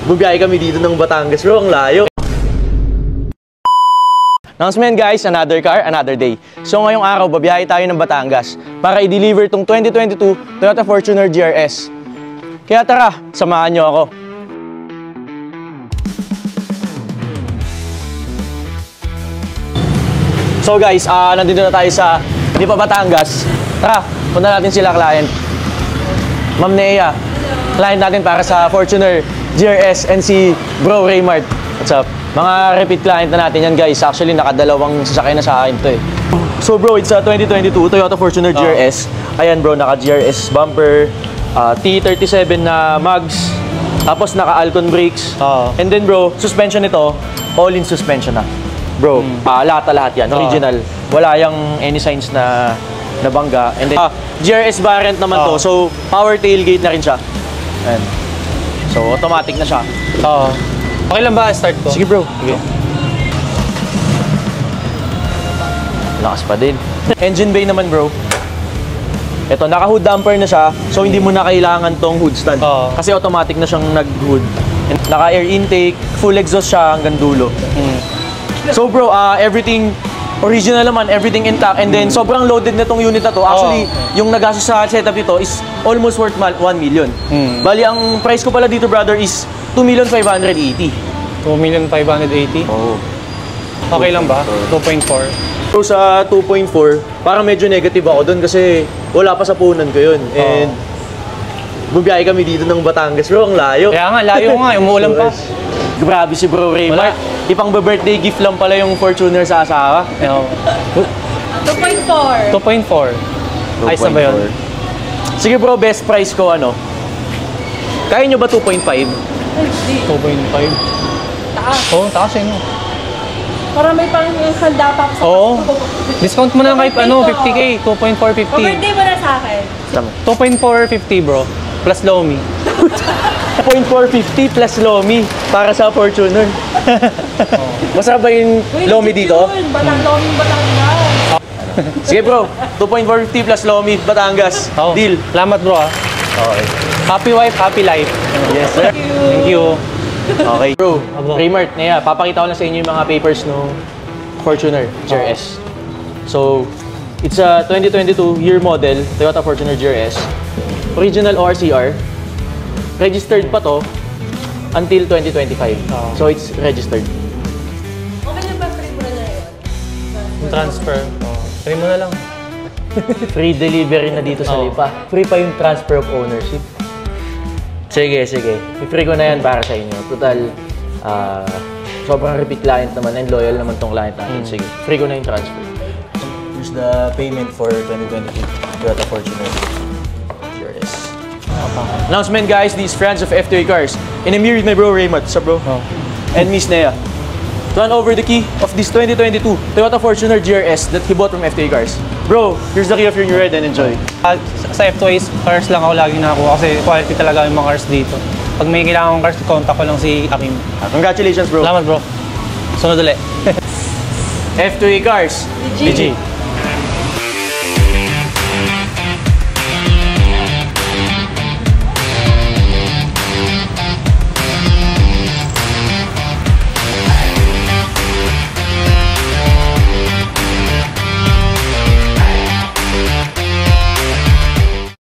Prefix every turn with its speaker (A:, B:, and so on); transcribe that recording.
A: Bugay kami dito ng Batangas, bro. Ang layo. Announcement guys, another car, another day. So ngayong araw, babiyahe tayo ng Batangas para i-deliver tong 2022 Toyota Fortuner GRS. Kaya tara, samahan nyo ako. So guys, nandito na tayo sa Lipa, Batangas. Tara, punta natin sila client. Ma'am Nea, client natin para sa Fortuner GRS and si Bro Raymart. What's up? Mga repeat client na natin yan guys. Actually, nakadalawang sasakay na sa akin to eh. So bro, it's a 2022 Toyota Fortuner GRS. Ayan bro, naka-GRS bumper, T37 na mags, tapos naka-Alcon brakes. And then bro, suspension nito, all-in suspension na. Bro, lahat yan, original. Wala yung any signs na nabangga. And then, GRS variant naman to, so power tailgate na rin siya. Ayan. So, automatic na siya.
B: Okay lang ba start ko?
A: Sige bro. Sige. Lakas pa din. Engine bay naman bro. Ito, naka-hood damper na siya. So hindi mo na kailangan tong hood stand. Kasi automatic na siyang nag-hood. Naka-air intake, full exhaust siya hanggang dulo. So bro, everything original naman, everything intact. And then sobrang loaded na tong unit na to. Actually, yung nagastos sa setup nito is almost worth 1 million. Bali, ang price ko pala dito brother is 2,580,000.
B: 2,580,000?
A: Oo.
B: Okay lang ba? 2.4?
A: So sa 2.4, parang medyo negative ako doon kasi wala pa sa punan ko yun. And bubiyahe kami dito ng Batangas bro, ang layo.
B: Kaya nga, layo nga, umuulan pa.
A: Grabe si Bro Raymart. Ipang birthday gift lang pala yung Fortuner sa asawa.
B: 2.4. 2.4. Ayos na ba yun?
A: Sige bro, best price ko ano? Kaya nyo ba 2.5?
B: 2.5?
C: Taas.
B: Oo, taas eh no.
C: Para may pang handa pa sa
B: Discount mo na kahit ano, 50k, 2.450.
C: birthday mo na sa akin.
B: 2.450 bro, plus Lomi.
A: 2.450 plus Lomi para sa Fortuner. Masarap ba yung Lomi dito?
C: Lomi Batangas.
A: Sige bro, 2.450 plus Lomi Batangas. Deal.
B: Salamat bro ah.
A: Okay.
B: Happy wife, happy life.
A: Yes sir.
B: Thank you.
A: Okay. Bro, Raymart, Nea, papakita ko na sa inyo yung mga papers ng Fortuner GRS. So, it's a 2022 year model Toyota Fortuner GRS. Original ORCR. Registered pa to until 2025. So, it's registered.
C: Okay na ba free mo na yun?
B: Transfer. Free mo na lang.
A: Free delivery na dito sa Lipa. Free pa yung transfer of ownership. Sige, sige. I-free ko na yan para sa inyo. Total, sobrang repeat client naman and loyal naman tong client natin. Sige, free ko na yung transfer. Here's the payment for 2022 Toyota Fortuner GRS. Announcement guys, these friends of F2A Cars. And I'm here with my bro Raymart. What's up bro? And Miss Nea. To hand over the key of this 2022 Toyota Fortuner GRS that he bought from F2A Cars. Bro, here's the key of your new ride and enjoy.
B: Sa F2A cars lang ako lagi nakakuha kasi quality talaga yung mga cars dito. Pag may kailangan kong cars, contact ko lang si Akim.
A: Congratulations bro.
B: Salamat bro. Sunod ulit.
A: F2A Cars.
B: BG.